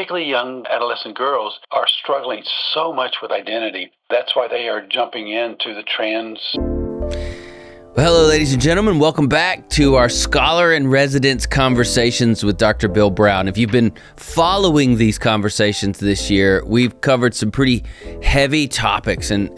particularly young adolescent girls, are struggling so much with identity. That's why they are jumping into the trans. Well, hello, ladies and gentlemen. Welcome back to our Scholar in Residence Conversations with Dr. Bill Brown. If you've been following these conversations this year, we've covered some pretty heavy topics, and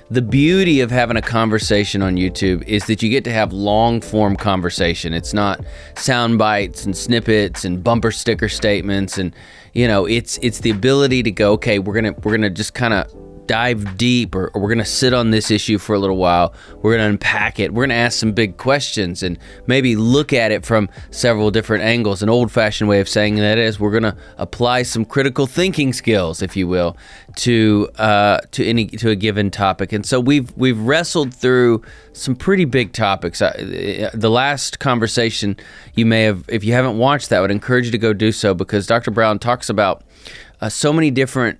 the beauty of having a conversation on YouTube is that you get to have long-form conversation. It's not sound bites and snippets and bumper sticker statements, and it's the ability to go, okay, we're gonna just kind of dive deep, or we're going to sit on this issue for a little while. We're going to unpack it. We're going to ask some big questions and maybe look at it from several different angles. An old-fashioned way of saying that is we're going to apply some critical thinking skills, if you will, to a given topic. And so we've wrestled through some pretty big topics. The last conversation, you may have, if you haven't watched that, I would encourage you to go do so, because Dr. Brown talks about so many different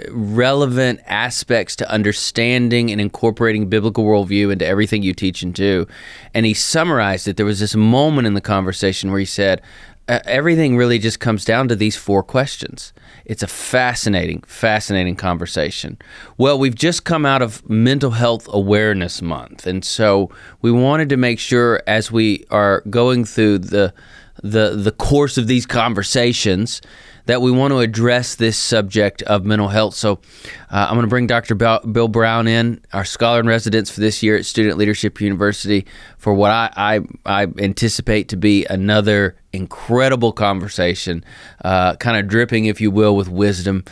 relevant aspects to understanding and incorporating biblical worldview into everything you teach and do. And he summarized it. There was this moment in the conversation where he said, everything really just comes down to these 4 questions. It's a fascinating conversation. Well, we've just come out of Mental Health Awareness Month, and so we wanted to make sure, as we are going through the course of these conversations, that we want to address this subject of mental health. So I'm going to bring Dr. Bill Brown in, our scholar in residence for this year at Student Leadership University, for what I anticipate to be another incredible conversation, kind of dripping, if you will, with wisdom,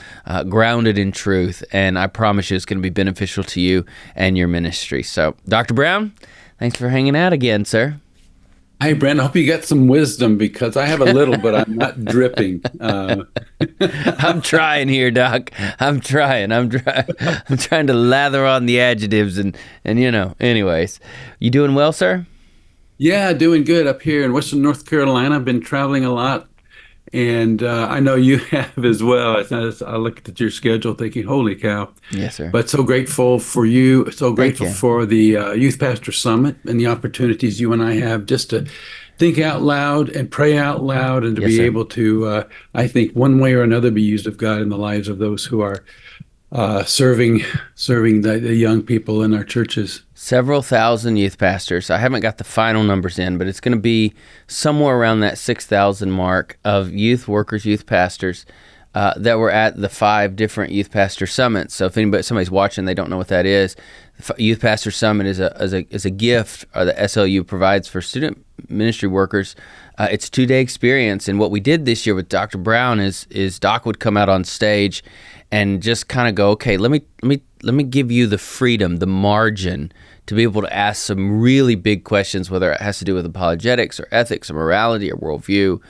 grounded in truth, and I promise you it's going to be beneficial to you and your ministry. So, Dr. Brown, thanks for hanging out again, sir. Hey, Brent, I hope you got some wisdom, because I have a little, but I'm not dripping. I'm trying here, Doc. I'm trying to lather on the adjectives and anyways. You doing well, sir? Yeah, doing good up here in Western North Carolina. I've been traveling a lot, and I know you have as well. I looked at your schedule thinking, holy cow. Yes, sir. But so grateful for you, so grateful for the Youth Pastor Summit and the opportunities you and I have just to think out loud and pray out loud, and to be able to, I think, one way or another, be used of God in the lives of those who are serving the young people in our churches. Several thousand youth pastors. I haven't got the final numbers in, but it's going to be somewhere around that 6,000 mark of youth workers, youth pastors that were at the 5 different youth pastor summits. So if somebody's watching, they don't know what that is. The Youth Pastor Summit is a gift the SLU provides for student ministry workers. It's a 2-day experience, and what we did this year with Dr. Brown is Doc would come out on stage and just kind of go, okay, let me give you the freedom, the margin to be able to ask some really big questions, whether it has to do with apologetics or ethics or morality or worldview,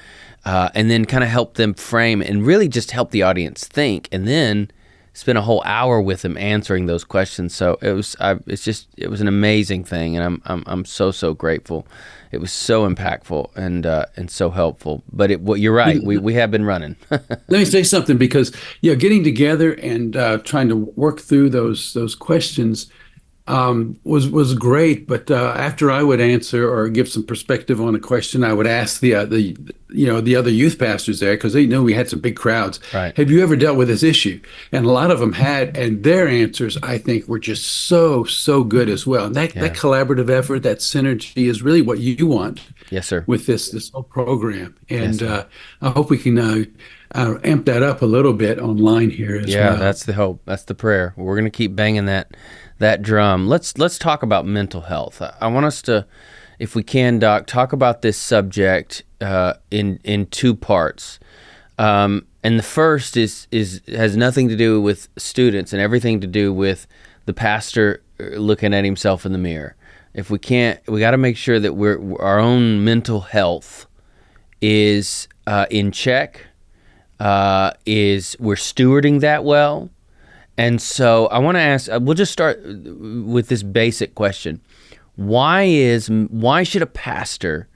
and then kind of help them frame and really just help the audience think, and then spend a whole hour with them answering those questions. So it was an amazing thing, and I'm so grateful. It was so impactful and so helpful. But you're right, we have been running. Let me say something, because getting together and trying to work through those questions was great. But after I would answer or give some perspective on a question, I would ask the other youth pastors there, because they knew we had some big crowds. Right. Have you ever dealt with this issue? And a lot of them had, and their answers, I think, were just so good as well. And that collaborative effort, that synergy, is really what you want. Yes, sir. With this whole program, and I hope we can amp that up a little bit online here as well. Yeah, that's the hope. That's the prayer. We're going to keep banging that drum. Let's talk about mental health. I want us to, if we can, Doc, talk about this subject in 2 parts. And the first has nothing to do with students and everything to do with the pastor looking at himself in the mirror. If we can't, we got to make sure that our own mental health is in check. We're stewarding that well. And so I want to ask, we'll just start with this basic question. Why should a pastor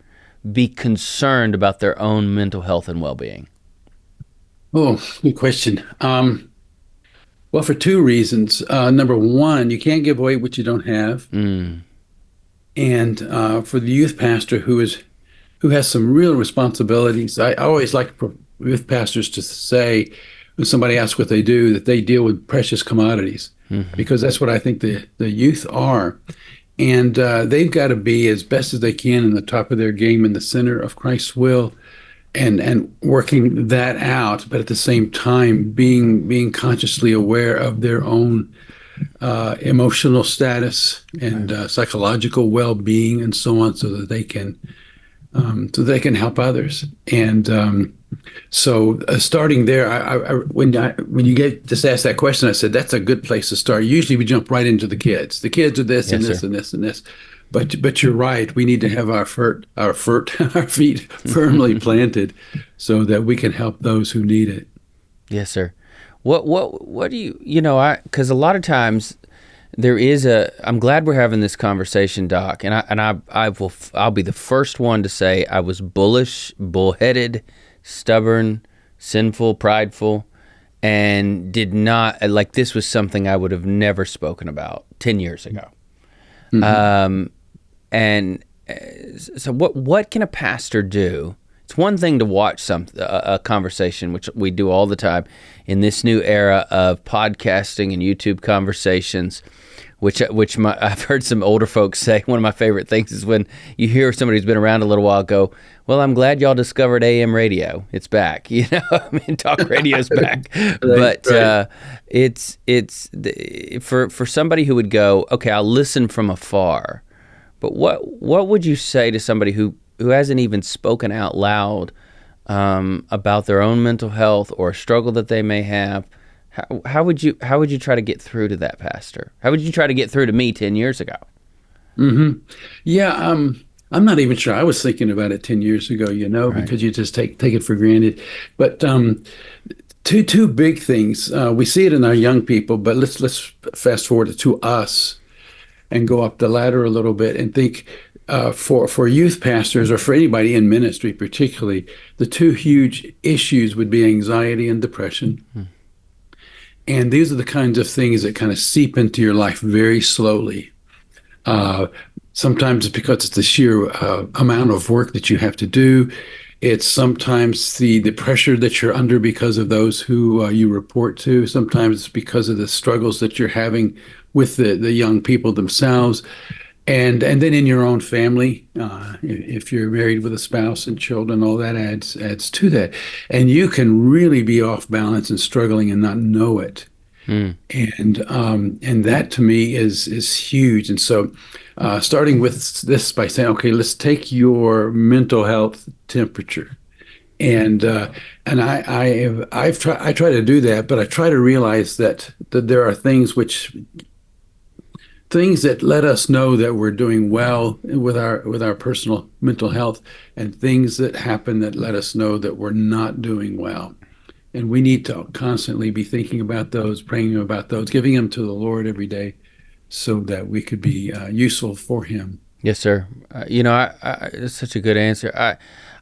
be concerned about their own mental health and well-being? Oh, good question. Well, for 2 reasons. Number 1, you can't give away what you don't have. And for the youth pastor who has some real responsibilities, I always like to youth pastors to say, when somebody asks what they do, that they deal with precious commodities, because that's what I think the youth are. And they've got to be as best as they can in the top of their game in the center of Christ's will, and working that out, but at the same time being consciously aware of their own emotional status and psychological well-being and so on, so that they can help others. And so starting there, when you get just asked that question, I said that's a good place to start. Usually we jump right into the kids. The kids are this, yes, and this, sir, and this and this. But you're right. We need to have our feet firmly planted, so that we can help those who need it. Yes, sir. What do you because a lot of times there is I'm glad we're having this conversation, Doc, and I'll be the first one to say I was bullish, bullheaded, stubborn, sinful, prideful, and did not, like, this was something I would have never spoken about 10 years ago. Mm-hmm. So what can a pastor do? It's one thing to watch a conversation, which we do all the time in this new era of podcasting and YouTube conversations, which I've heard some older folks say. One of my favorite things is when you hear somebody who's been around a little while go, "Well, I'm glad y'all discovered AM radio. It's back." I mean, talk radio's back. But it's for somebody who would go, "Okay, I'll listen from afar." But what would you say to somebody who hasn't even spoken out loud about their own mental health or a struggle that they may have? How would you try to get through to that pastor? How would you try to get through to me 10 years ago? Mm-hmm. Yeah, I'm not even sure I was thinking about it 10 years ago, right, because you just take it for granted. But two big things. We see it in our young people, but let's fast forward to us and go up the ladder a little bit and think for youth pastors, or for anybody in ministry particularly, the two huge issues would be anxiety and depression. Mm-hmm. And these are the kinds of things that kind of seep into your life very slowly. Sometimes it's because it's the sheer amount of work that you have to do. It's sometimes the pressure that you're under because of those who you report to. Sometimes it's because of the struggles that you're having with the young people themselves. And then in your own family, if you're married with a spouse and children, all that adds to that. And you can really be off balance and struggling and not know it. Mm. And that to me is huge. And so starting with this by saying, okay, let's take your mental health temperature. And I try to do that, but I try to realize that there are things that let us know that we're doing well with our personal mental health, and things that happen that let us know that we're not doing well. And we need to constantly be thinking about those, praying about those, giving them to the Lord every day, so that we could be useful for Him. Yes, sir. It's such a good answer.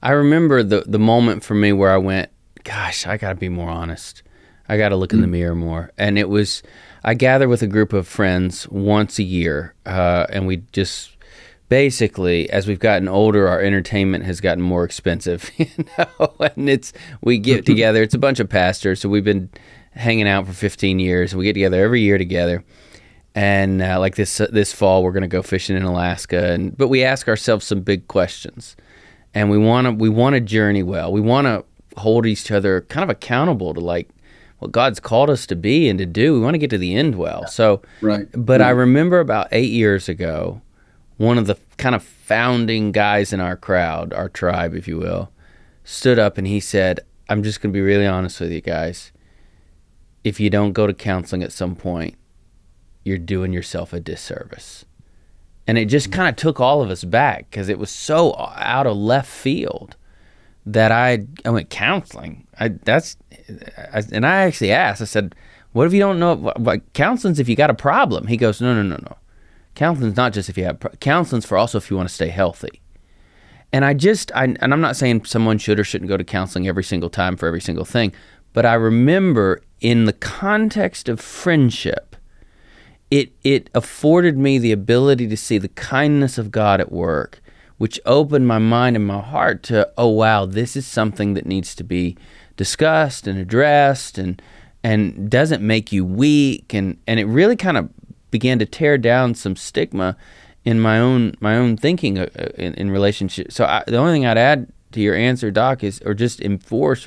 I remember the moment for me where I went, gosh, I got to be more honest. I got to look in the mirror more. And it was, I gather with a group of friends once a year, and we just basically, as we've gotten older, our entertainment has gotten more expensive, and we get together. It's a bunch of pastors, so we've been hanging out for 15 years. We get together every year together, and like this fall, we're going to go fishing in Alaska. But we ask ourselves some big questions, and we want to journey well. We want to hold each other kind of accountable to like what God's called us to be and to do. We want to get to the end well. So, right. But I remember about 8 years ago, one of the kind of founding guys in our crowd, our tribe, if you will, stood up and he said, "I'm just going to be really honest with you guys. If you don't go to counseling at some point, you're doing yourself a disservice." And it just kind of took all of us back, because it was so out of left field that I went, counseling? And I actually asked, I said, "What if you don't know? Like, counseling's if you got a problem." He goes, No. Counseling's not just if you have, counseling's for also if you want to stay healthy. And I'm not saying someone should or shouldn't go to counseling every single time for every single thing, but I remember in the context of friendship, it afforded me the ability to see the kindness of God at work, which opened my mind and my heart to, oh wow, this is something that needs to be discussed and addressed, and doesn't make you weak, and it really kind of began to tear down some stigma in my own thinking in relationship. So the only thing I'd add to your answer, Doc, is, or just reinforce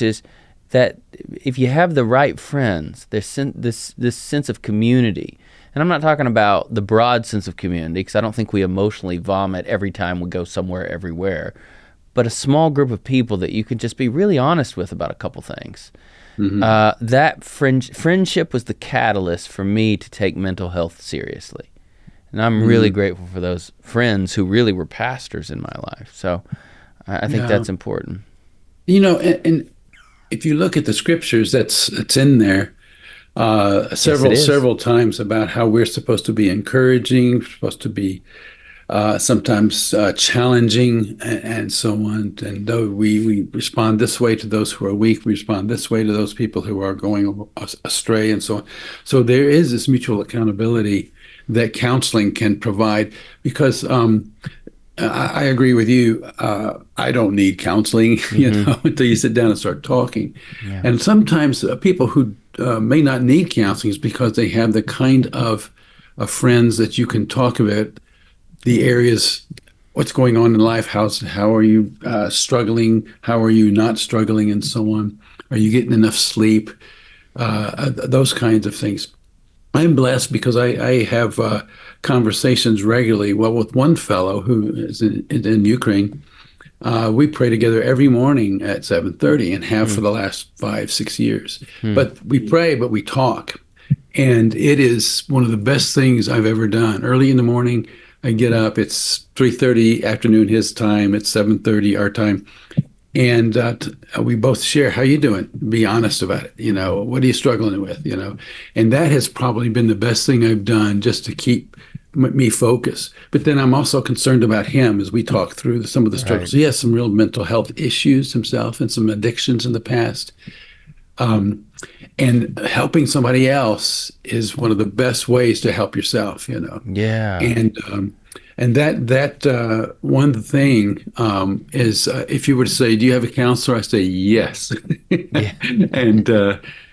is that if you have the right friends, this sense of community, and I'm not talking about the broad sense of community, because I don't think we emotionally vomit every time we go somewhere everywhere, but a small group of people that you can just be really honest with about a couple things. Mm-hmm. That friendship was the catalyst for me to take mental health seriously. And I'm really grateful for those friends who really were pastors in my life. So I think that's important. And if you look at the scriptures, it's in there several times about how we're supposed to be encouraging, supposed to be sometimes challenging, and so on. And though we respond this way to those who are weak, we respond this way to those people who are going astray, and so on. So there is this mutual accountability that counseling can provide, because I agree with you. I don't need counseling, until you sit down and start talking. Yeah. And sometimes people who may not need counseling is because they have the kind of friends that you can talk about the areas, what's going on in life, how are you struggling, how are you not struggling, and so on. Are you getting enough sleep? Those kinds of things. I'm blessed because I have conversations regularly. Well, with one fellow who is in Ukraine, we pray together every morning at 7:30 and have for the last 5-6 years. But we pray, but we talk. And it is one of the best things I've ever done. Early in the morning, I get up. It's 3:30 afternoon his time. It's 7:30 our time. And we both share, how you doing? Be honest about it. What are you struggling with? And that has probably been the best thing I've done, just to keep me focused. But then I'm also concerned about him as we talk through some of the struggles. Right. He has some real mental health issues himself and some addictions in the past. And helping somebody else is one of the best ways to help yourself, Yeah. And that one thing is, if you were to say, "Do you have a counselor?" I say yes. Yeah.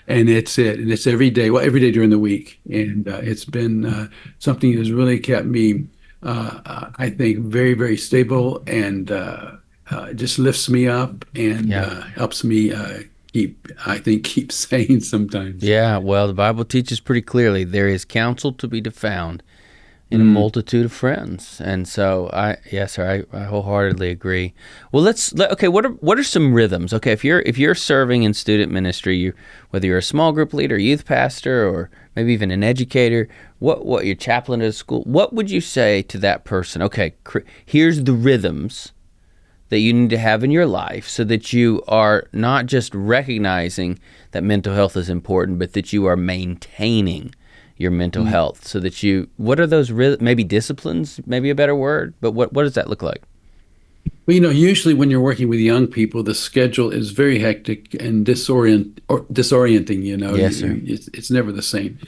And it's it, and it's every day. Well, every day during the week, and it's been something that's really kept me, I think, very, very stable, and just lifts me up and helps me keep sane sometimes. Yeah. Well, the Bible teaches pretty clearly there is counsel to be found in a multitude of friends. And so I wholeheartedly agree. Well, okay, what are some rhythms? Okay, if you're serving in student ministry, whether you're a small group leader, youth pastor, or maybe even an educator, what your chaplain at a school, what would you say to that person? Okay, here's the rhythms that you need to have in your life so that you are not just recognizing that mental health is important, but that you are maintaining your mental health, so that what are those maybe disciplines, maybe a better word, but what does that look like? Well, usually when you're working with young people, the schedule is very hectic and disorienting, Yes, sir. It's never the same.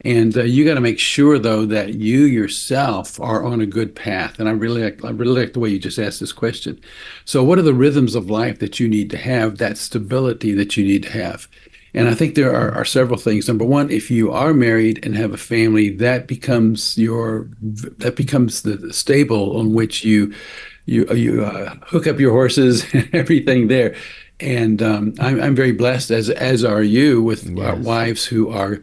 And you got to make sure, though, that you yourself are on a good path. And I really like the way you just asked this question. So what are the rhythms of life that you need to have, that stability that you need to have? And I think there are several things. Number one, if you are married and have a family, that becomes the stable on which you hook up your horses and everything there. And I'm very blessed, as are you, with wives who are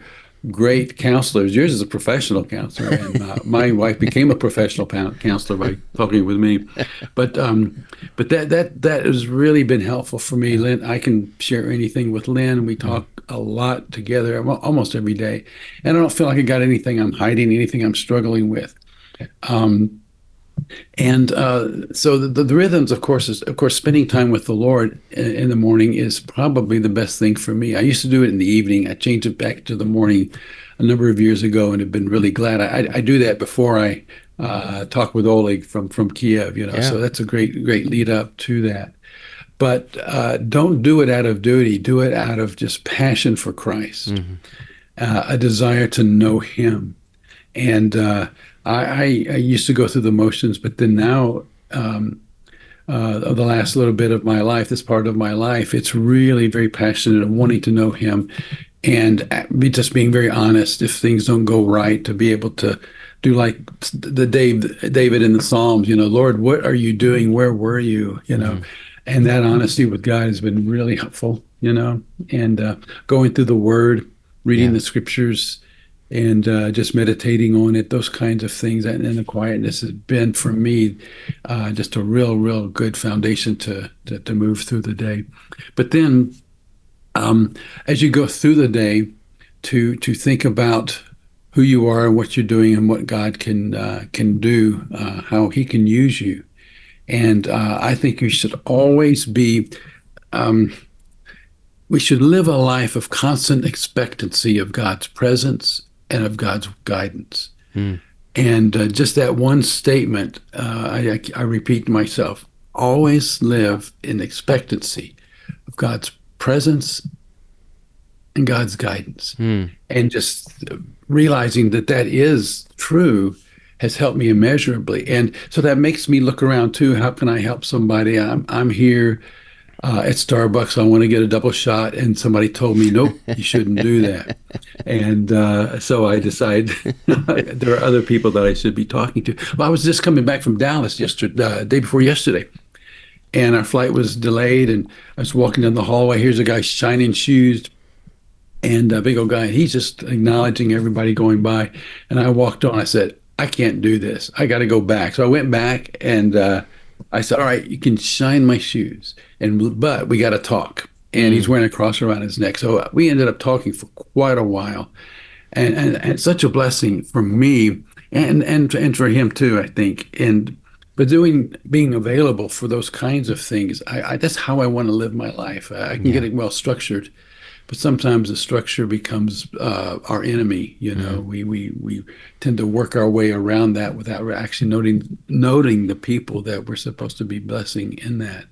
great counselors. Yours is a professional counselor, and my wife became a professional counselor by talking with me. But that has really been helpful for me. Lynn, I can share anything with Lynn. We talk a lot together, almost every day, and I don't feel like I got anything I'm hiding, anything I'm struggling with. So the rhythms, of course, spending time with the Lord in the morning is probably the best thing for me. I used to do it in the evening. I changed it back to the morning a number of years ago, and have been really glad. I do that before I talk with Oleg from Kiev. So that's a great lead up to that. But don't do it out of duty. Do it out of just passion for Christ, a desire to know Him. And I used to go through the motions, but then now of the last little bit of my life, this part of my life, it's really very passionate and wanting to know Him, and just being very honest if things don't go right, to be able to do like David in the Psalms, Lord, what are you doing? Where were you? And that honesty with God has been really helpful, and going through the Word, reading the Scriptures, and just meditating on it, those kinds of things, and the quietness has been for me just a real good foundation to move through the day. But then, as you go through the day, to think about who you are and what you're doing and what God can do, how He can use you, and I think you should always be. We should live a life of constant expectancy of God's presence and of God's guidance. And just that one statement, I repeat to myself, always live in expectancy of God's presence and God's guidance. And just realizing that is true has helped me immeasurably. And so that makes me look around too. How can I help somebody? I'm here at Starbucks. I want to get a double shot, and somebody told me, nope, you shouldn't do that. And so I decided there are other people that I should be talking to. Well, I was just coming back from Dallas yesterday, day before yesterday, and our flight was delayed, and I was walking down the hallway. Here's a guy shining shoes, and a big old guy. He's just acknowledging everybody going by. And I walked on. I said, I can't do this. I got to go back. So I went back, and I said, all right, you can shine my shoes, but we got to talk. And he's wearing a cross around his neck. So we ended up talking for quite a while, and such a blessing for me and for him too, I think. But being available for those kinds of things, that's how I want to live my life. I can get it well structured, but sometimes the structure becomes our enemy. We tend to work our way around that without actually noting the people that we're supposed to be blessing in that.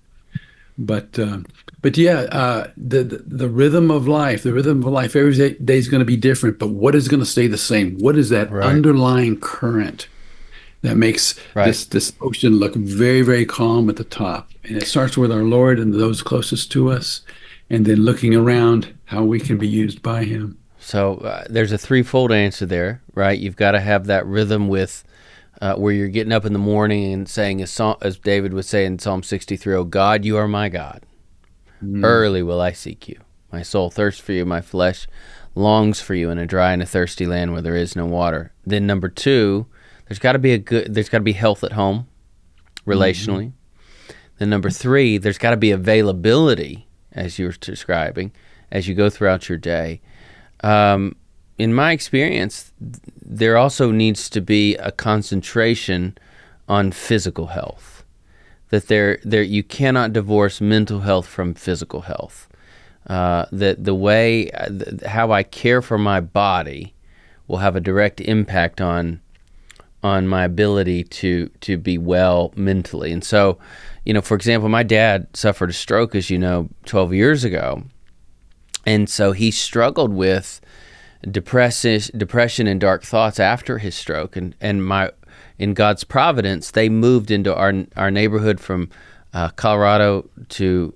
But yeah, the rhythm of life, every day is going to be different. But what is going to stay the same? What is that underlying current that makes this ocean look very, very calm at the top? And it starts with our Lord and those closest to us, and then looking around how we can be used by Him. So there's a threefold answer there, right? You've got to have that rhythm with where you're getting up in the morning and saying, as David would say in Psalm 63, "Oh God, you are my God. Early will I seek you. My soul thirsts for you. My flesh longs for you in a dry and a thirsty land where there is no water." Then number two, there's got to be health at home, relationally. Then number three, there's got to be availability, as you were describing, as you go throughout your day. In my experience, there also needs to be a concentration on physical health. That there you cannot divorce mental health from physical health. That the way how I care for my body will have a direct impact on my ability to be well mentally. And so, for example, my dad suffered a stroke, as you know, 12 years ago. And so he struggled with depression and dark thoughts after his stroke. And in God's providence, they moved into our neighborhood from Colorado to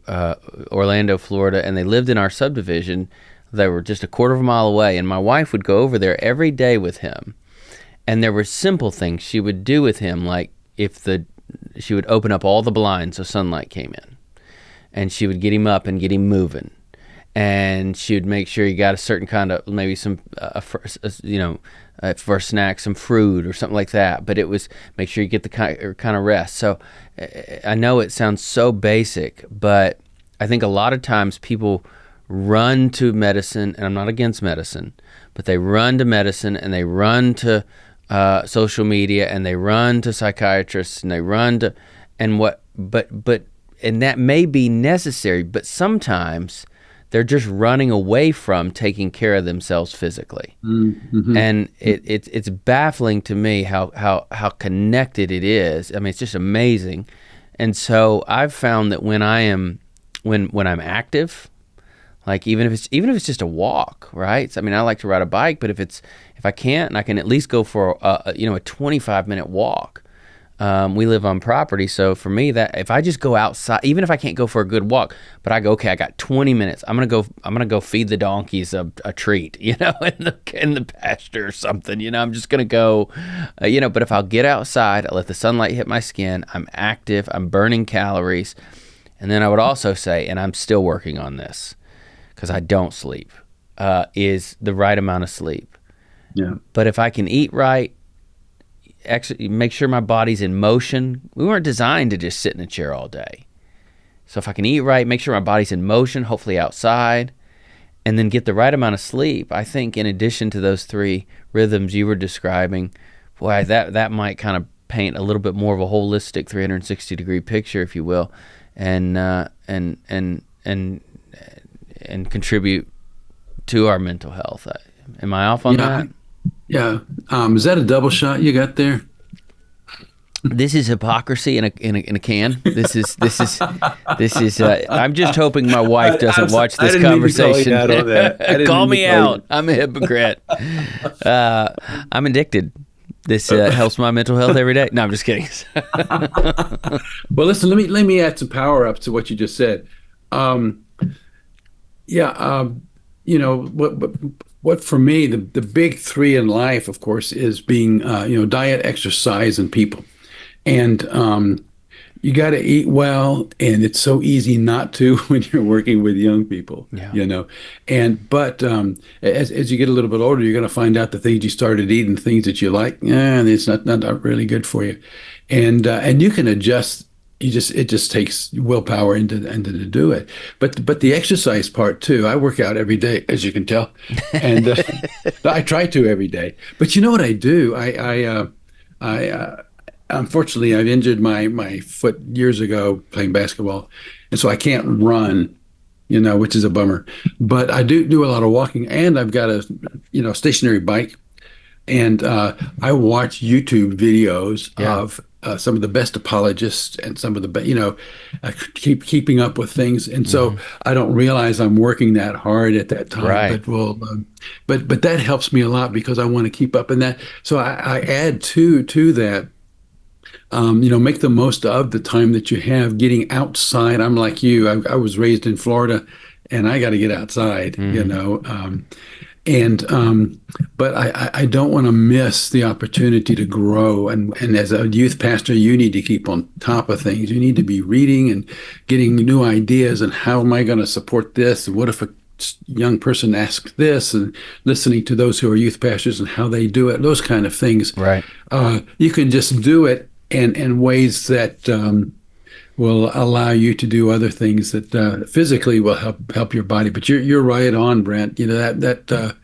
Orlando, Florida, and they lived in our subdivision. They were just a quarter of a mile away, and my wife would go over there every day with him. And there were simple things she would do with him, like she would open up all the blinds so sunlight came in, and she would get him up and get him moving, and she would make sure he got a certain kind of, maybe some for a snack, some fruit or something like that. But it was make sure you get the kind of rest. So I know it sounds so basic, but I think a lot of times people run to medicine, and I'm not against medicine, but they run to medicine and they run to social media and they run to psychiatrists and they run to and that may be necessary, but sometimes they're just running away from taking care of themselves physically. Mm-hmm. And it's baffling to me how connected it is. I mean, it's just amazing. And so I've found that when I'm active, like even if it's just a walk, right? So, I mean, I like to ride a bike, but if I can't, and I can at least go for a 25-minute walk. We live on property, so for me, that if I just go outside, even if I can't go for a good walk, but I go, okay, I got 20 minutes. I'm gonna go feed the donkeys a treat, in the pasture or something. I'm just gonna go, But if I'll get outside, I let the sunlight hit my skin. I'm active. I'm burning calories, and then I would also say, and I'm still working on this because I don't sleep, is the right amount of sleep. Yeah. But if I can eat right, make sure my body's in motion. We weren't designed to just sit in a chair all day. So if I can eat right, make sure my body's in motion, hopefully outside, and then get the right amount of sleep, I think in addition to those 3 rhythms you were describing, boy, that might kind of paint a little bit more of a holistic 360-degree picture, if you will, and contribute to our mental health. Am I off on that? Yeah. Is that a double shot you got there? This is hypocrisy in a can. This is. I'm just hoping my wife doesn't watch this conversation. Call me out. I'm a hypocrite. I'm addicted. This helps my mental health every day. No, I'm just kidding. Well, listen. Let me add some power up to what you just said. What for me, the big 3 in life, of course, is being, diet, exercise, and people. And you got to eat well, and it's so easy not to when you're working with young people, But as you get a little bit older, you're going to find out the things you started eating, things that you like, it's not really good for you. And you can adjust. It just takes willpower and to do it. But the exercise part too. I work out every day, as you can tell, and I try to every day. But you know what I do? I unfortunately I've injured my foot years ago playing basketball, and so I can't run, which is a bummer. But I do a lot of walking, and I've got a stationary bike, and I watch YouTube videos of some of the best apologists and some of the keeping up with things, and so I don't realize I'm working that hard at that time. Right. But that helps me a lot because I want to keep up in that. So I add to that. Make the most of the time that you have getting outside. I'm like you. I was raised in Florida, and I got to get outside. But I don't want to miss the opportunity to grow. And as a youth pastor, you need to keep on top of things. You need to be reading and getting new ideas. And how am I going to support this? And what if a young person asks this? And listening to those who are youth pastors and how they do it. Those kind of things. Right. You can just do it in ways that will allow you to do other things that physically will help your body. But you're right on, Brent. That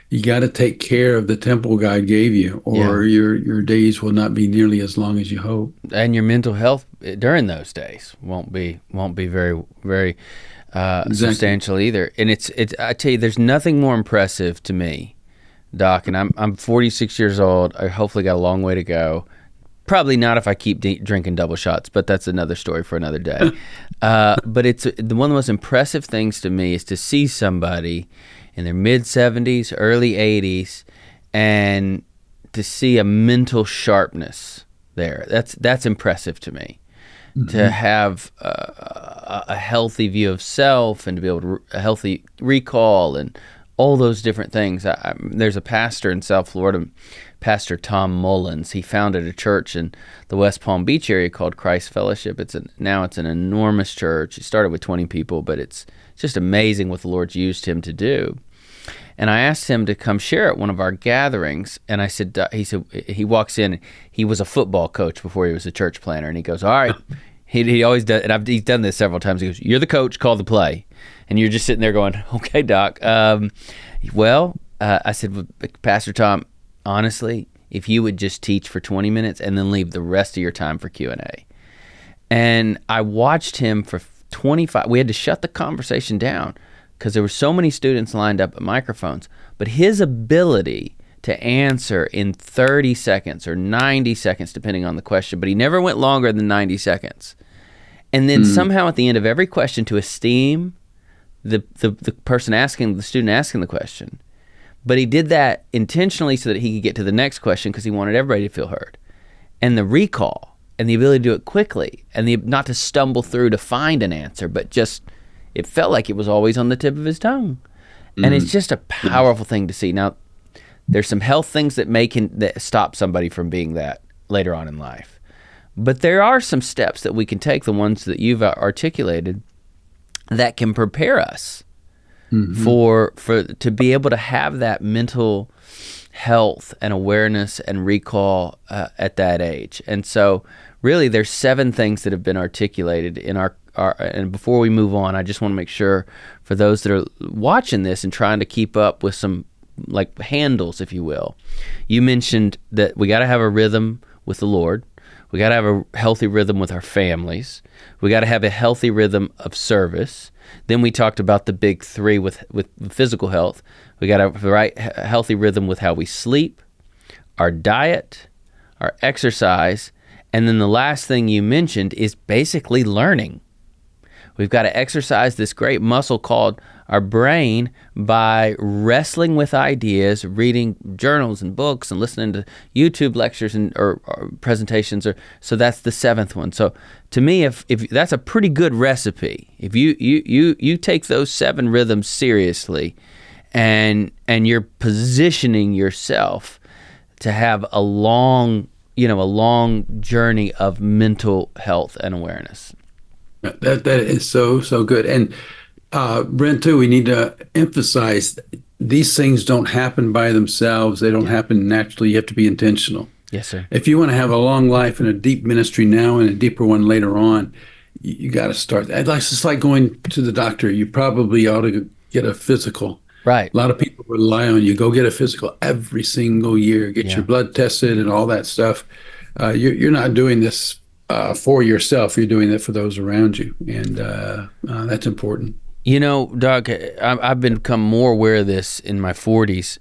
you got to take care of the temple God gave you, or your days will not be nearly as long as you hope. And your mental health during those days won't be very, very substantial either. And it's I tell you, there's nothing more impressive to me, Doc. And I'm 46 years old. I hopefully got a long way to go. Probably not if I keep drinking double shots, but that's another story for another day. But it's one of the most impressive things to me is to see somebody in their mid-70s, early 80s, and to see a mental sharpness there. That's impressive to me. Mm-hmm. To have a healthy view of self and to be able to a healthy recall and all those different things. There's a pastor in South Florida, Pastor Tom Mullins. He founded a church in the West Palm Beach area called Christ Fellowship. Now it's an enormous church. He started with 20 people, but it's just amazing what the Lord's used him to do. And I asked him to come share at one of our gatherings, and I said, he walks in. He was a football coach before he was a church planner, and he goes, "All right." He always does, and he's done this several times. He goes, "You're the coach, call the play," and you're just sitting there going, "Okay, Doc." I said, well, Pastor Tom, honestly, if you would just teach for 20 minutes and then leave the rest of your time for Q&A. And I watched him for 25. We had to shut the conversation down because there were so many students lined up at microphones. But his ability to answer in 30 seconds or 90 seconds, depending on the question, but he never went longer than 90 seconds. And then somehow at the end of every question to esteem the person asking, the student asking the question. But he did that intentionally so that he could get to the next question because he wanted everybody to feel heard. And the recall and the ability to do it quickly, and not to stumble through to find an answer, but just it felt like it was always on the tip of his tongue. And it's just a powerful thing to see. Now, there's some health things that stop somebody from being that later on in life. But there are some steps that we can take, the ones that you've articulated, that can prepare us for to be able to have that mental health and awareness and recall at that age. And so really there's 7 things that have been articulated in our and before we move on, I just want to make sure for those that are watching this and trying to keep up with some like handles, if you will. You mentioned that we got to have a rhythm with the Lord. We got to have a healthy rhythm with our families. We got to have a healthy rhythm of service. Then we talked about the big 3 with physical health. We got to have a healthy rhythm with how we sleep, our diet, our exercise, and then the last thing you mentioned is basically learning. We've got to exercise this great muscle called our brain by wrestling with ideas, reading journals and books, and listening to YouTube lectures or presentations. So that's the 7th one. So to me, if that's a pretty good recipe. If you take those 7 rhythms seriously, and you're positioning yourself to have a long journey of mental health and awareness. That is so good. And Brent, too, we need to emphasize these things don't happen by themselves. They don't happen naturally. You have to be intentional. Yes, sir. If you want to have a long life and a deep ministry now and a deeper one later on, you got to start. It's just like going to the doctor. You probably ought to get a physical. Right. A lot of people rely on you. Go get a physical every single year. Get your blood tested and all that stuff. You're not doing this for yourself. You're doing it for those around you, and that's important. You know, Doug, I've become more aware of this in my 40s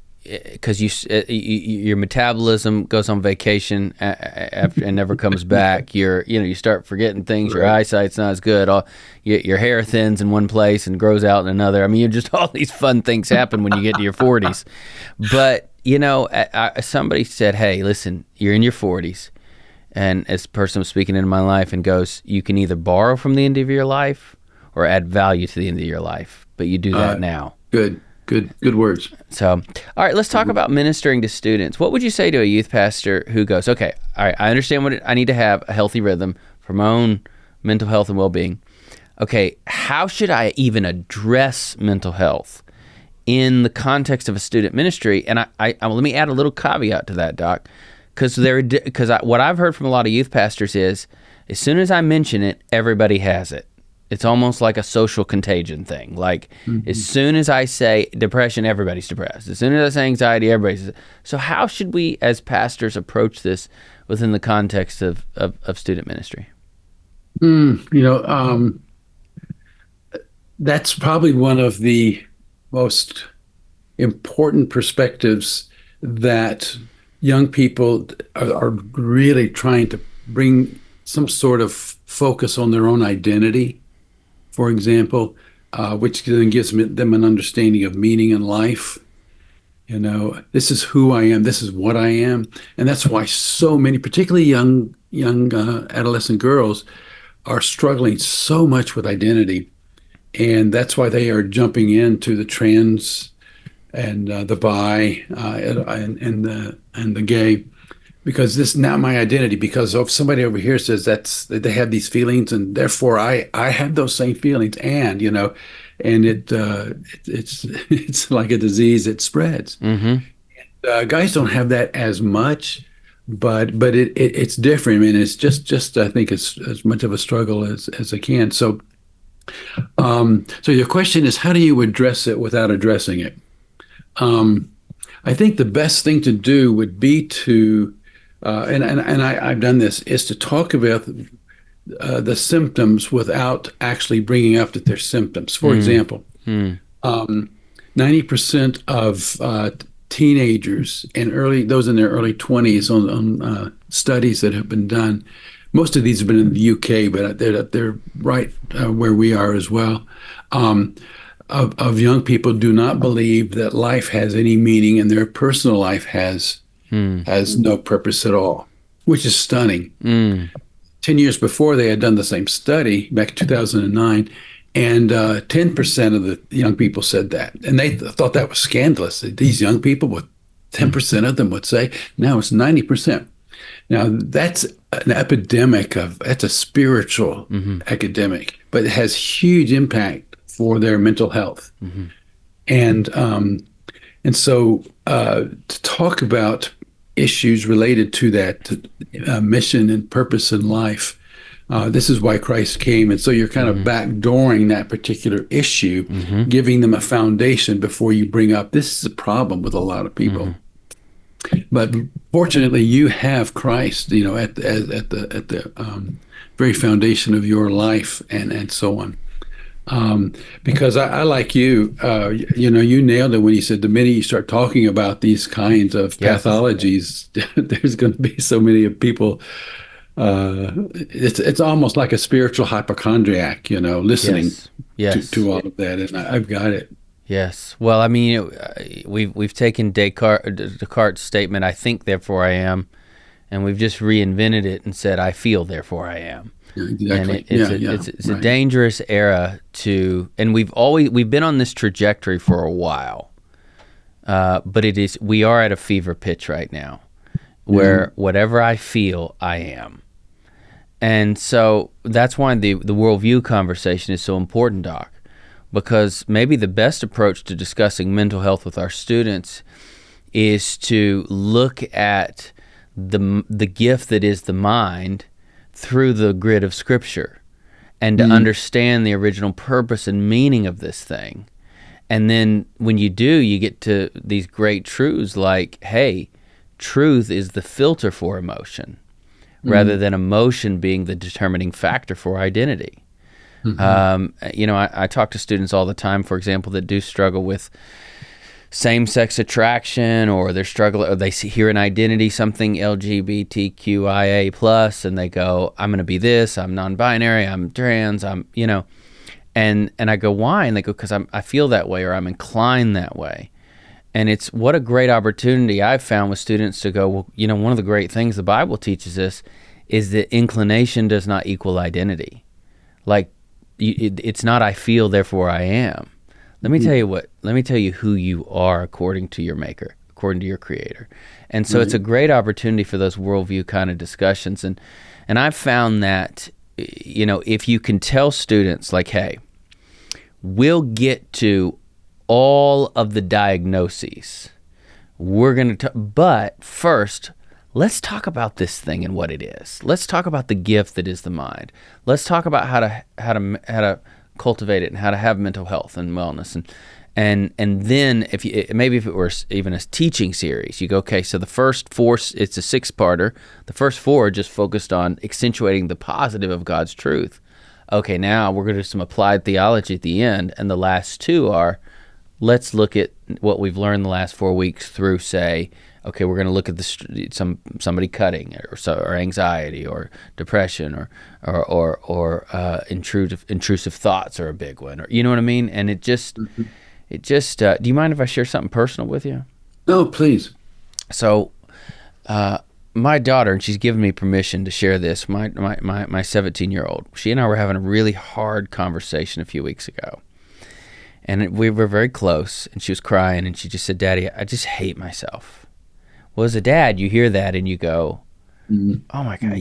because your metabolism goes on vacation after and never comes back. You start forgetting things. Right. Your eyesight's not as good. Your hair thins in one place and grows out in another. I mean, all these fun things happen when you get to your 40s. But somebody said, "Hey, listen, you're in your 40s." And as a person was speaking into my life and goes, you can either borrow from the end of your life or add value to the end of your life, but you do that now. Good words. So, all right, let's talk about ministering to students. What would you say to a youth pastor who goes, okay, all right, I understand I need to have a healthy rhythm for my own mental health and well-being. Okay, how should I even address mental health in the context of a student ministry? And I let me add a little caveat to that, Doc. Because what I've heard from a lot of youth pastors is, as soon as I mention it, everybody has it. It's almost like a social contagion thing. Like, as soon as I say depression, everybody's depressed. As soon as I say anxiety, everybody's. So how should we, as pastors, approach this within the context of student ministry? That's probably one of the most important perspectives that young people are really trying to bring some sort of focus on their own identity, for example, which then gives them an understanding of meaning in life. This is who I am. This is what I am. And that's why so many, particularly young adolescent girls, are struggling so much with identity. And that's why they are jumping into the trans and the bi and the gay, because this is not my identity. Because if somebody over here says that they have these feelings, and therefore I have those same feelings, and it's like a disease. It spreads. Mm-hmm. Guys don't have that as much, but it's different. I mean, it's just I think it's as much of a struggle as it can. So your question is, how do you address it without addressing it? I think the best thing to do would be to, and I've done this, is to talk about the symptoms without actually bringing up that they're symptoms. For example, 90% of teenagers and those in their early 20s on studies that have been done, most of these have been in the UK, but they're right where we are as well. Of young people do not believe that life has any meaning, and their personal life has no purpose at all, which is stunning. 10 years before, they had done the same study back in 2009, and 10% of the young people said that. And they thought that was scandalous. These young people, with 10% of them would say, now it's 90%. Now, that's an epidemic that's a spiritual epidemic, but it has huge impact for their mental health. And so to talk about issues related to that mission and purpose in life, this is why Christ came. And so you're kind of backdooring that particular issue, giving them a foundation before you bring up, this is a problem with a lot of people. But fortunately, you have Christ, at the very foundation of your life, and so on. Because I like you, you nailed it when you said the minute you start talking about these kinds of pathologies, there's going to be so many people. It's almost like a spiritual hypochondriac, listening to all of that, and I've got it. Yes. Well, I mean, we've taken Descartes' statement, "I think, therefore I am," and we've just reinvented it and said, "I feel, therefore I am." Exactly. And it's a dangerous era and we've been on this trajectory for a while, but we are at a fever pitch right now, where whatever I feel, I am. And so that's why the worldview conversation is so important, Doc. Because maybe the best approach to discussing mental health with our students is to look at the gift that is the mind through the grid of Scripture, and to understand the original purpose and meaning of this thing. And then when you do, you get to these great truths like, hey, truth is the filter for emotion, rather than emotion being the determining factor for identity. I talk to students all the time, for example, that do struggle with same-sex attraction, or they hear an identity, something LGBTQIA plus, and they go, I'm going to be this, I'm non-binary, I'm trans, and I go, why? And they go, because I feel that way, or I'm inclined that way. And it's what a great opportunity I've found with students to go, well, one of the great things the Bible teaches us is that inclination does not equal identity. Like, it's not I feel, therefore I am. Let me tell you let me tell you who you are according to your maker, according to your creator. And so it's a great opportunity for those worldview kind of discussions. And I've found that, if you can tell students like, hey, we'll get to all of the diagnoses. We're going to, but first, let's talk about this thing and what it is. Let's talk about the gift that is the mind. Let's talk about how to cultivate it and how to have mental health and wellness. And then if it were even a teaching series, you go, okay, so the first 4, it's a 6-parter. The first 4 are just focused on accentuating the positive of God's truth. Okay, now we're going to do some applied theology at the end, and the last 2 are, let's look at what we've learned the last 4 weeks through, say, okay, we're going to look at somebody cutting, or anxiety, or depression, or intrusive thoughts are a big one, or you know what I mean. And it just, do you mind if I share something personal with you? No, please. So, my daughter, and she's given me permission to share this. My 17-year-old, she and I were having a really hard conversation a few weeks ago. And we were very close, and she was crying, and she just said, "Daddy, I just hate myself." Well, as a dad, you hear that and you go, oh my God,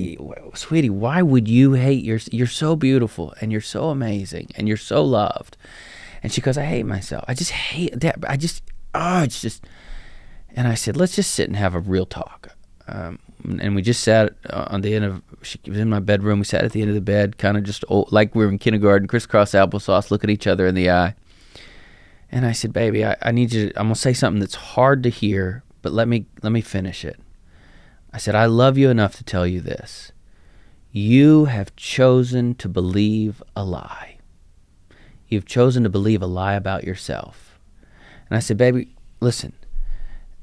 sweetie, why would you hate you're so beautiful, and you're so amazing, and you're so loved. And she goes, I hate myself. I just hate that. It's just, and I said, let's just sit and have a real talk. And we just sat on the end of, she was in my bedroom. We sat at the end of the bed, kind of just like we were in kindergarten, crisscross applesauce, look at each other in the eye. And I said, baby, I need you I'm going to say something that's hard to hear, but let me finish it. I said, I love you enough to tell you this. You have chosen to believe a lie. You've chosen to believe a lie about yourself. And I said, baby, listen,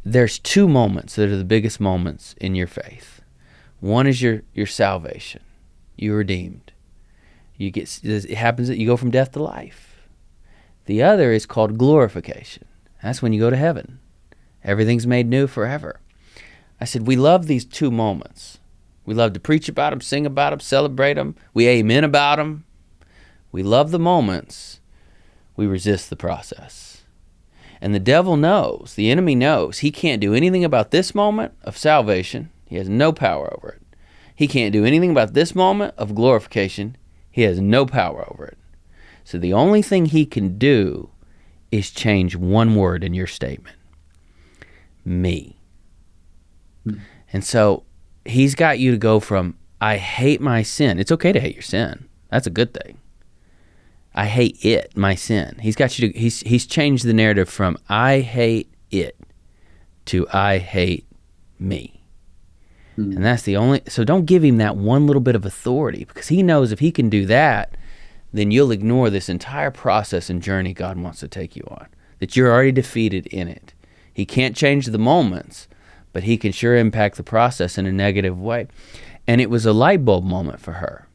there's 2 moments that are the biggest moments in your faith. One is your salvation. You're redeemed. It happens that you go from death to life. The other is called glorification. That's when you go to heaven. Everything's made new forever. I said, we love these 2 moments. We love to preach about them, sing about them, celebrate them. We amen about them. We love the moments. We resist the process. And the devil knows, the enemy knows, he can't do anything about this moment of salvation. He has no power over it. He can't do anything about this moment of glorification. He has no power over it. So the only thing he can do is change one word in your statement. Me. And so he's got you to go from, I hate my sin. It's okay to hate your sin. That's a good thing. I hate it, my sin. He's got you to, he's changed the narrative from I hate it to I hate me. And that's the only, so don't give him that one little bit of authority, because he knows if he can do that, then you'll ignore this entire process and journey God wants to take you on, that you're already defeated in it. He can't change the moments, but he can sure impact the process in a negative way. And it was a light bulb moment for her,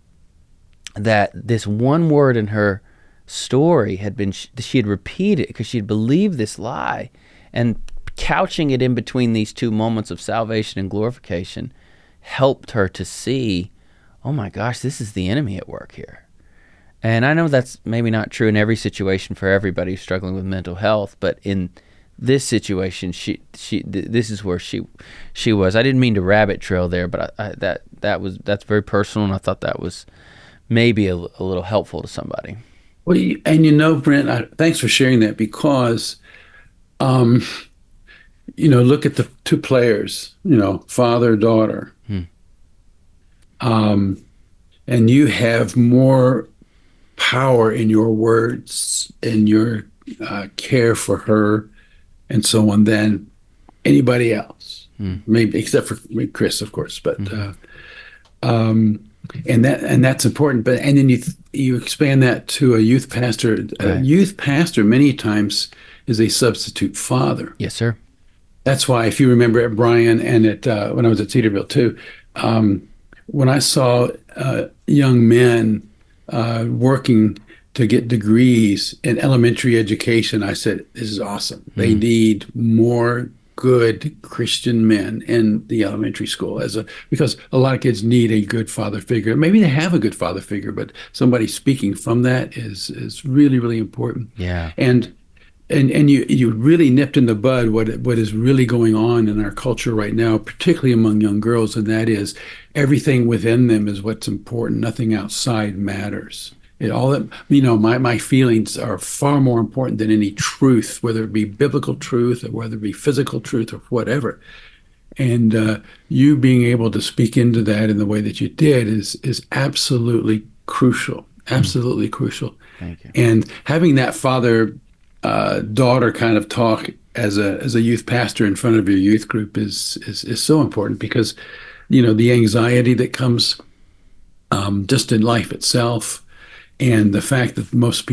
that this one word in her story had been, she had repeated because she had believed this lie, and couching it in between these two moments of salvation and glorification helped her to see, oh my gosh, this is the enemy at work here. And I know that's maybe not true in every situation for everybody who's struggling with mental health, but in this situation, this is where she was. I didn't mean to rabbit trail there, but that's very personal, and I thought that was maybe a little helpful to somebody. Well, Brent, thanks for sharing that, because, look at the two players, father, daughter. And you have more power in your words and your care for her and so on than anybody else, maybe except for Chris, of course. But and that's important. But and then you expand that to a youth pastor. Right. A youth pastor many times is a substitute father. Yes, sir. That's why, if you remember at Bryan and at when I was at Cedarville too, when I saw young men working to get degrees in elementary education, I said, this is awesome. They need more good Christian men in the elementary school, because a lot of kids need a good father figure. Maybe they have a good father figure, but somebody speaking from that is really, really important. Yeah. And you really nipped in the bud what is really going on in our culture right now, particularly among young girls, and that is everything within them is what's important. Nothing outside matters. My feelings are far more important than any truth, whether it be biblical truth or whether it be physical truth or whatever. And you being able to speak into that in the way that you did is absolutely crucial. Absolutely crucial. Thank you. And having that father-daughter kind of talk as a youth pastor in front of your youth group is so important, because the anxiety that comes just in life itself. And the fact that most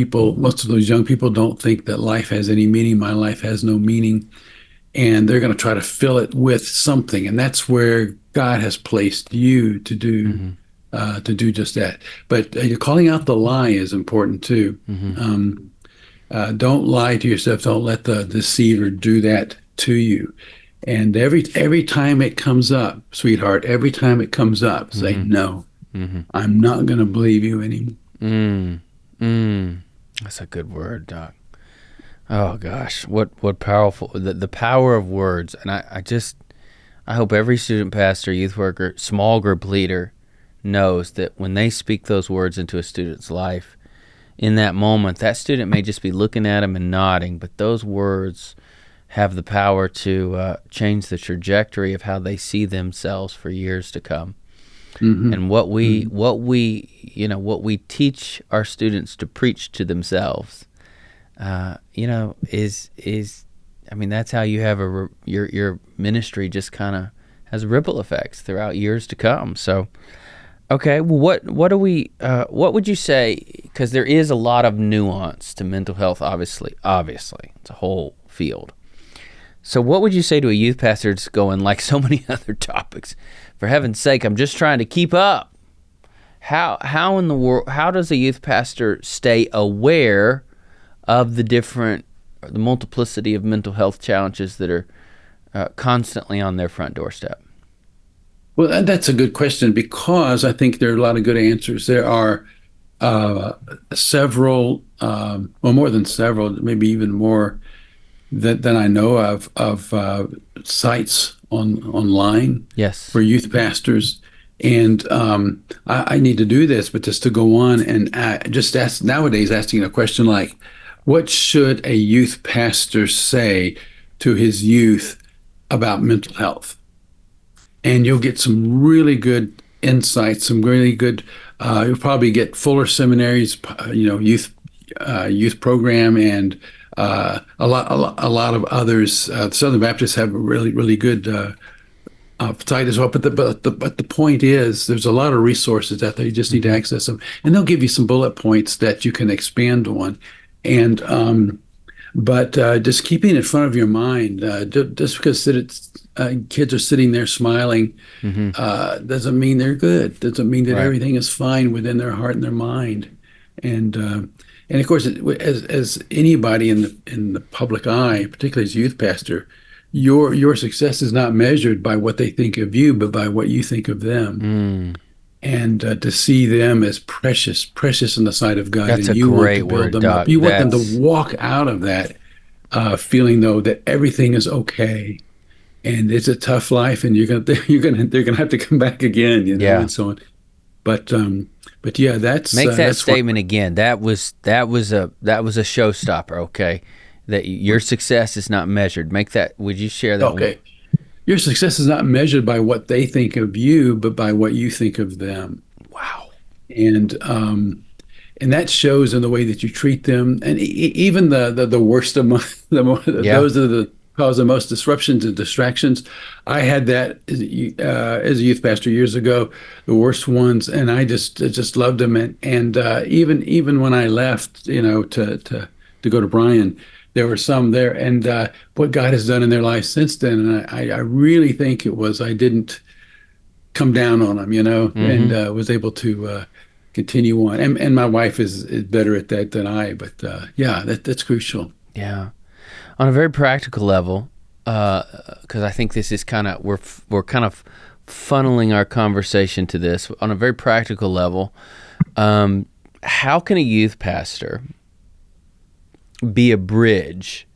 of those young people don't think that life has any meaning. My life has no meaning. And they're going to try to fill it with something. And that's where God has placed you to do just that. But calling out the lie is important too. Don't lie to yourself. Don't let the deceiver do that to you. And every time it comes up, sweetheart, every time it comes up, say, no, I'm not going to believe you anymore. That's a good word, Doc. Oh gosh, what powerful, the power of words. And I hope every student pastor, youth worker, small group leader knows that when they speak those words into a student's life, in that moment, that student may just be looking at them and nodding, but those words have the power to change the trajectory of how they see themselves for years to come. And what we teach our students to preach to themselves, is that's how you have your ministry just kind of has ripple effects throughout years to come. So, okay, well, what would you say? Because there is a lot of nuance to mental health. Obviously, it's a whole field. So, what would you say to a youth pastor that's going, like so many other topics, for heaven's sake, I'm just trying to keep up? How in the world? How does a youth pastor stay aware of the multiplicity of mental health challenges that are constantly on their front doorstep? Well, that's a good question because I think there are a lot of good answers. There are several, well, more than several, maybe even more than I know of sites online Yes. for youth pastors. And I need to do this, but just to go on and just ask nowadays, asking a question like, what should a youth pastor say to his youth about mental health? And you'll get some really good insights, some really good. You'll probably get Fuller Seminary's, youth program, and a lot of others. The Southern Baptists have a really really good site as well. But the point is, there's a lot of resources out there. You just need to access them, and they'll give you some bullet points that you can expand on. And but just keeping it in front of your mind, just because kids are sitting there smiling, doesn't mean they're good. Doesn't mean that everything is fine within their heart and their mind. And of course, as anybody in the public eye, particularly as youth pastor, your success is not measured by what they think of you, but by what you think of them. And to see them as precious in the sight of God. That's and a you great want to build word, them Doc. up. You want them to walk out of that feeling, though, that everything is okay. And it's a tough life, and they're gonna have to come back again, and so on. But yeah, make that that's statement again. That was a showstopper. Okay, that your success is not measured. Would you share that? Okay. Your success is not measured by what they think of you, but by what you think of them. Wow. And that shows in the way that you treat them, and even the worst among those are the cause the most disruptions and distractions. I had that as a youth pastor years ago, the worst ones, and I just loved them. And even when I left, to go to Bryan, there were some there, and what God has done in their lives since then. And I really think it was I didn't come down on them, and was able to continue on. And my wife is better at that than I. But that's crucial. Yeah, on a very practical level, because I think this is kind of we're kind of funneling our conversation to this on a very practical level. How can a youth pastor be a bridge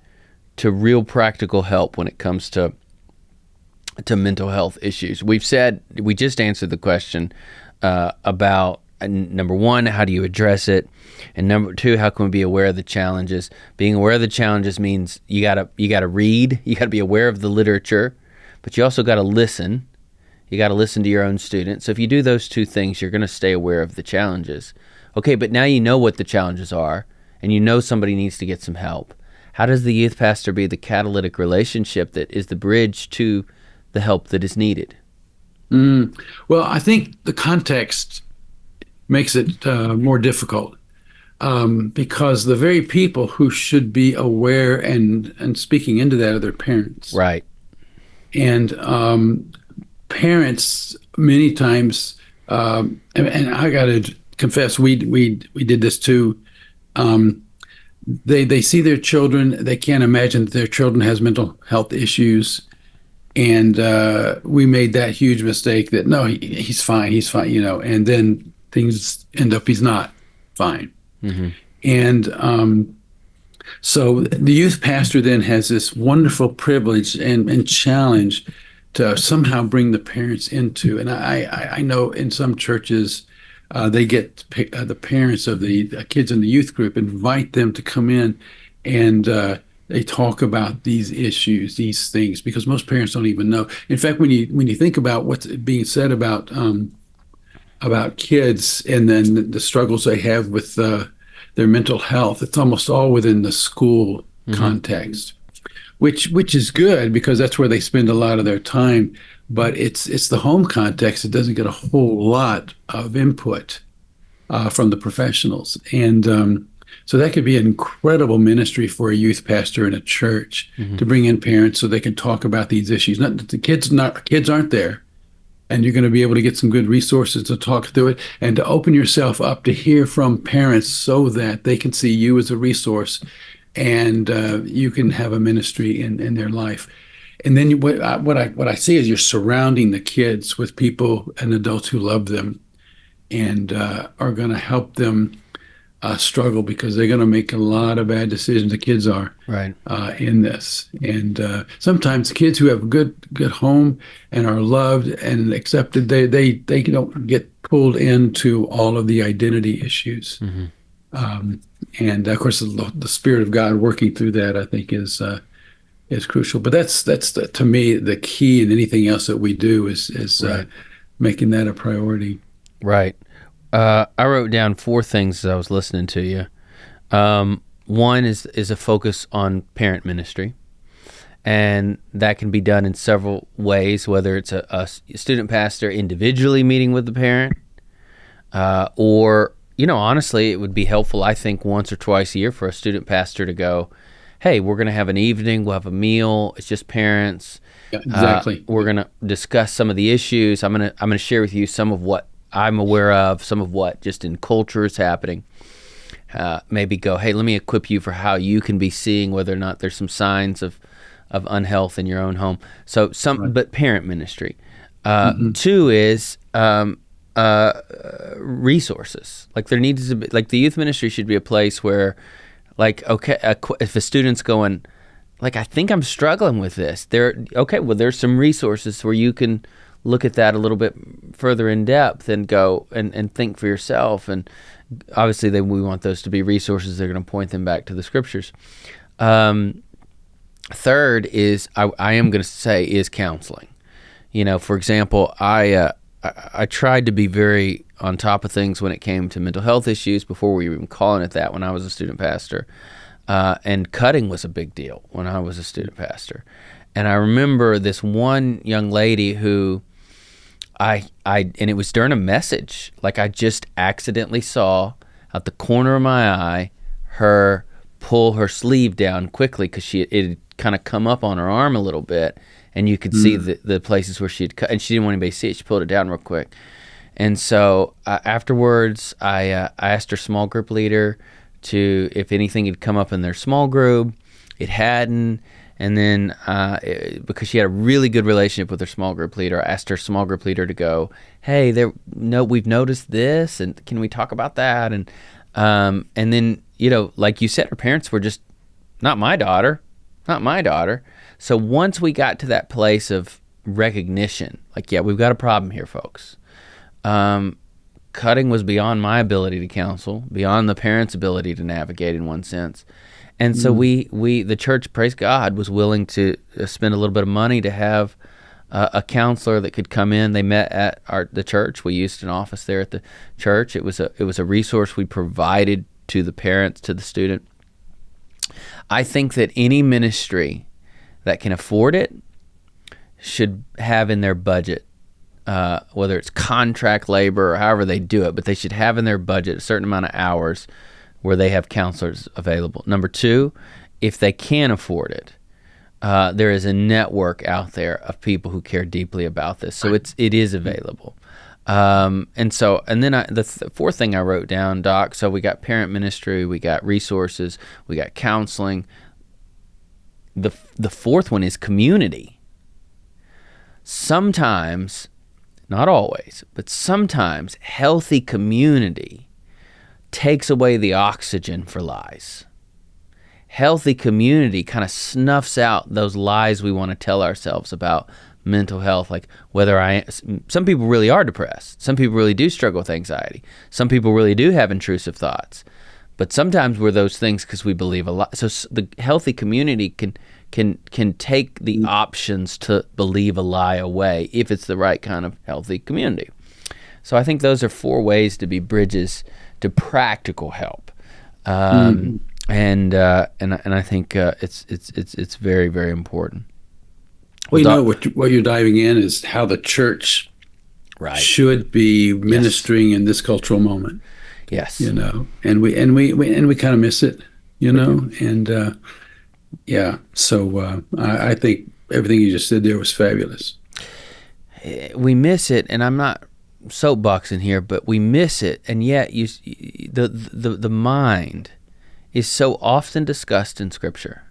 to real practical help when it comes to mental health issues? We just answered the question about number one, how do you address it? And number two, how can we be aware of the challenges? Being aware of the challenges means you gotta read, you gotta be aware of the literature, but you also gotta listen. You gotta listen to your own students. So if you do those two things, you're gonna stay aware of the challenges. Okay, but now you know what the challenges are, and you know somebody needs to get some help. How does the youth pastor be the catalytic relationship that is the bridge to the help that is needed? Well, I think the context makes it more difficult because the very people who should be aware and speaking into that are their parents. Right. And parents many times, and I got to confess, we did this too. They see their children. They can't imagine that their children has mental health issues, and we made that huge mistake that no, he's fine, and then things end up he's not fine. And so the youth pastor then has this wonderful privilege and challenge to somehow bring the parents into. And I know in some churches they get the parents of the kids in the youth group, invite them to come in, and they talk about these issues, these things, because most parents don't even know. In fact, when you think about what's being said about kids and then the struggles they have with their mental health, it's almost all within the school context, which is good because that's where they spend a lot of their time. But it's the home context that doesn't get a whole lot of input from the professionals, and so that could be an incredible ministry for a youth pastor in a church to bring in parents so they can talk about these issues. Not that the kids aren't there, and you're going to be able to get some good resources to talk through it and to open yourself up to hear from parents so that they can see you as a resource and you can have a ministry in their life. And then what I see is you're surrounding the kids with people and adults who love them and are going to help them struggle because they're going to make a lot of bad decisions. The kids are Right. in this, and sometimes kids who have a good home and are loved and accepted, they don't get pulled into all of the identity issues. Mm-hmm. And of course, the Spirit of God working through that, I think, is crucial. But that's to me the key in anything else that we do is Right. Making that a priority. Right. I wrote down 4 things as I was listening to you. One is a focus on parent ministry, and that can be done in several ways, whether it's a student pastor individually meeting with the parent, or, honestly, it would be helpful, I think, once or twice a year for a student pastor to go, hey, we're going to have an evening, we'll have a meal, it's just parents. Yeah, exactly. We're going to discuss some of the issues. I'm going to share with you some of what I'm aware of, some of what just in culture is happening. Maybe go, hey, let me equip you for how you can be seeing whether or not there's some signs of unhealth in your own home. So Right. but parent ministry. 2 is resources. Like there needs to be, like the youth ministry should be a place where, like, okay, if a student's going, like, I think I'm struggling with this. There's some resources where you can look at that a little bit further in depth and go and think for yourself. And obviously we want those to be resources that are going to point them back to the scriptures. Third is, I am going to say, is counseling. For example, I tried to be very on top of things when it came to mental health issues before we were even calling it that when I was a student pastor. And cutting was a big deal when I was a student pastor. And I remember this one young lady who and it was during a message, like I just accidentally saw out the corner of my eye her pull her sleeve down quickly because it had kind of come up on her arm a little bit, and you could see the places where she had cut, and she didn't want anybody to see it. She pulled it down real quick. And so afterwards, I asked her small group leader if anything had come up in their small group. It hadn't. And then because she had a really good relationship with her small group leader, I asked her small group leader to go, hey, we've noticed this, and can we talk about that? And then, like you said, her parents were just, not my daughter. So once we got to that place of recognition, like, yeah, we've got a problem here, folks. Cutting was beyond my ability to counsel, beyond the parents' ability to navigate in one sense. And so the church, praise God, was willing to spend a little bit of money to have a counselor that could come in. They met at the church. We used an office there at the church. It was a resource we provided to the parents, to the student. I think that any ministry that can afford it should have in their budget, whether it's contract labor or however they do it, but they should have in their budget a certain amount of hours where they have counselors available. Number 2, if they can afford it, there is a network out there of people who care deeply about this. So it is available. And then the 4th thing I wrote down, Doc, so we got parent ministry, we got resources, we got counseling. The 4th one is community. Sometimes, not always, but sometimes healthy community takes away the oxygen for lies. Healthy community kind of snuffs out those lies we want to tell ourselves about mental health, like some people really are depressed. Some people really do struggle with anxiety. Some people really do have intrusive thoughts. But sometimes we're those things because we believe a lie. So the healthy community can take the options to believe a lie away if it's the right kind of healthy community. So I think those are 4 ways to be bridges to practical help, and I think it's very, very important. Well, what you're diving in is how the church should be ministering in this cultural moment. Yes, and we kind of miss it, and So I think everything you just said there was fabulous. We miss it, and I'm not soapboxing here, but we miss it, and yet the mind is so often discussed in Scripture.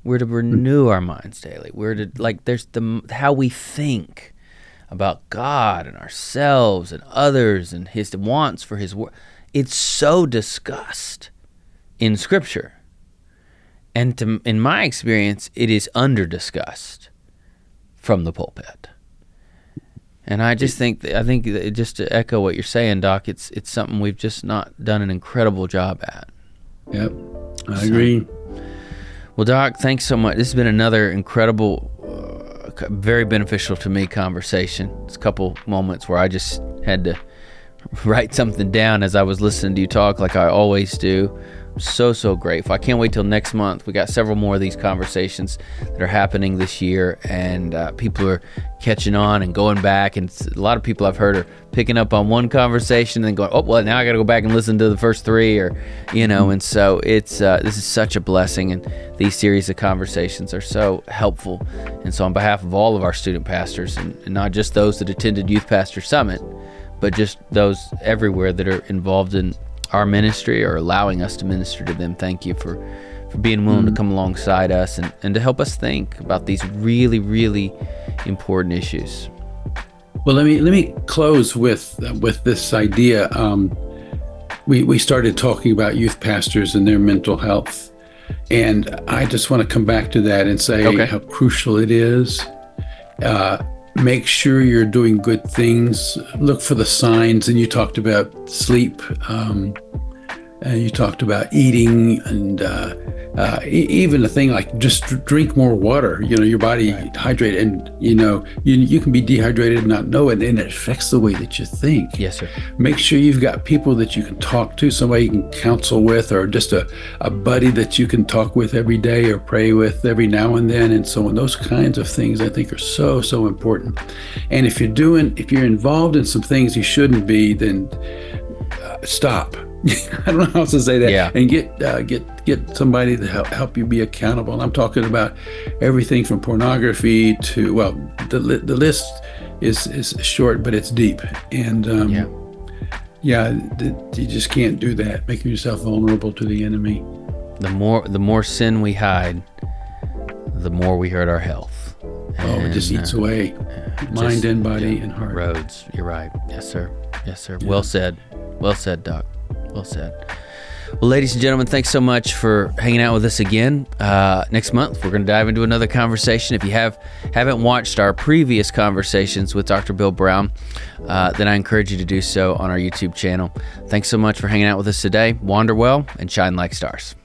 We're to renew our minds daily. We're to, like, there's how we think about God and ourselves and others and his wants for his work. It's so discussed in Scripture. And in my experience, it is under-discussed from the pulpit. And I think just to echo what you're saying, Doc, it's something we've just not done an incredible job at. Yep, I agree. Well, Doc, thanks so much. This has been another incredible, very beneficial to me conversation. It's a couple moments where I just had to write something down as I was listening to you talk, like I always do. So grateful. I can't wait till next month. We got several more of these conversations that are happening this year, and people are catching on and going back, and a lot of people I've heard are picking up on one conversation and then going, oh, well, now I got to go back and listen to the first three, or, and so it's this is such a blessing, and these series of conversations are so helpful. And so on behalf of all of our student pastors, and not just those that attended Youth Pastor Summit, but just those everywhere that are involved in our ministry or allowing us to minister to them, thank you for being willing to come alongside us and to help us think about these really, really important issues. Well, let me close with this idea. We started talking about youth pastors and their mental health, and I just want to come back to that and say how crucial it is. Make sure you're doing good things. Look for the signs. And you talked about sleep. And you talked about eating, and even a thing like just drink more water. Your body hydrated, and you can be dehydrated and not know it, and it affects the way that you think. Yes, sir. Make sure you've got people that you can talk to, somebody you can counsel with, or just a buddy that you can talk with every day or pray with every now and then, and so on. Those kinds of things I think are so important. And if you're involved in some things you shouldn't be, then stop. I don't know how else to say that. Yeah. And get somebody to help you be accountable. And I'm talking about everything from pornography to, well, the list is short, but it's deep. And you just can't do that, making yourself vulnerable to the enemy. The more sin we hide, the more we hurt our health. It just eats away mind and body and heart. Roads. You're right. Yes, sir. Yes, sir. Yeah. Well said, Doc. Well said. Well, ladies and gentlemen, thanks so much for hanging out with us again. Next month, we're going to dive into another conversation. If you haven't watched our previous conversations with Dr. Bill Brown, then I encourage you to do so on our YouTube channel. Thanks so much for hanging out with us today. Wander well and shine like stars.